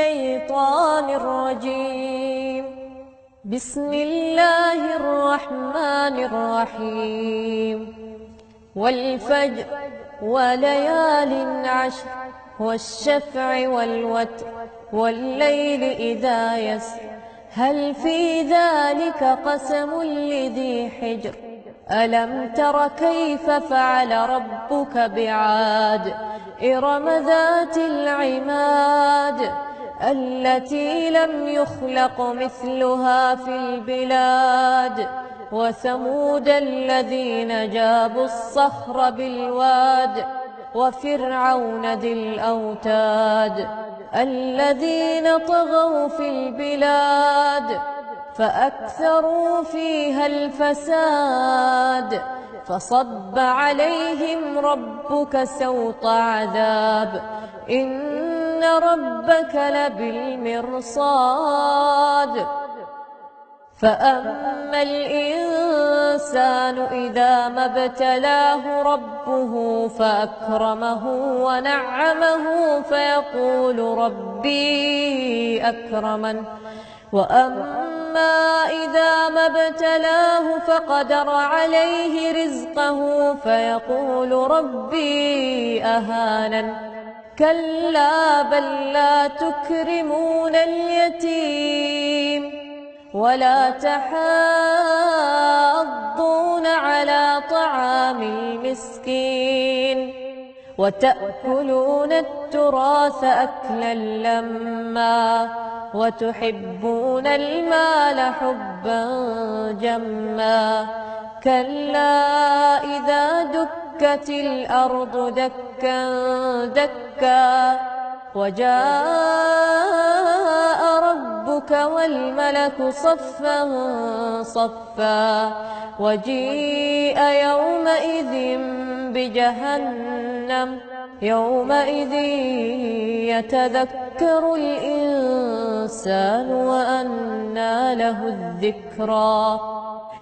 الشيطان الرجيم. بسم الله الرحمن الرحيم. والفجر وليال عشر والشفع والوتر والليل إذا يسر هل في ذلك قسم لذي حجر ألم تر كيف فعل ربك بعاد إرم ذات العماد التي لم يخلق مثلها في البلاد وثمود الذين جابوا الصخر بالواد وفرعون ذي الأوتاد الذين طغوا في البلاد فأكثروا فيها الفساد فصب عليهم ربك سوط عذاب إن ربك لبالمرصاد فأما الإنسان إذا ما ابتلاه ربه فأكرمه ونعمه فيقول ربي أكرمن وأما إذا ما ابتلاه فقدر عليه رزقه فيقول ربي أهانن كلا بل لا تكرمون اليتيم ولا تحاضون على طعام المسكين وتأكلون التراث أكلا لما وتحبون المال حبا جما كلا إذا دكت الأرض دكا دكا وجاء ربك والملك صفا صفا وجيء يومئذ بجهنم يومئذ يتذكر الإنسان وأنى له الذكرى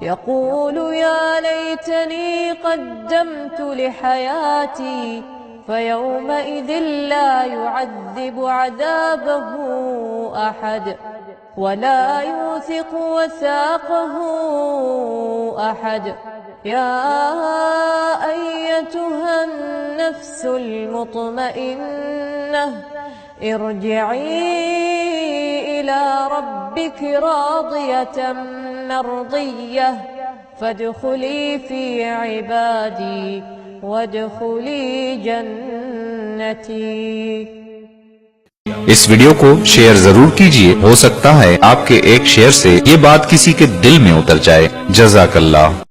يقول يا ليتني قدمت لحياتي فيومئذ لا يعذب عذابه أحد ولا يوثق وثاقه أحد يا أيتها النفس المطمئنة ارجعي إلى ربك راضية مرضية فادخلي في عبادي वदखुली जन्नती। इस वीडियो को शेयर जरूर कीजिए, हो सकता है आपके एक शेयर से ये बात किसी के दिल में उतर जाए। जज़ाकल्लाह।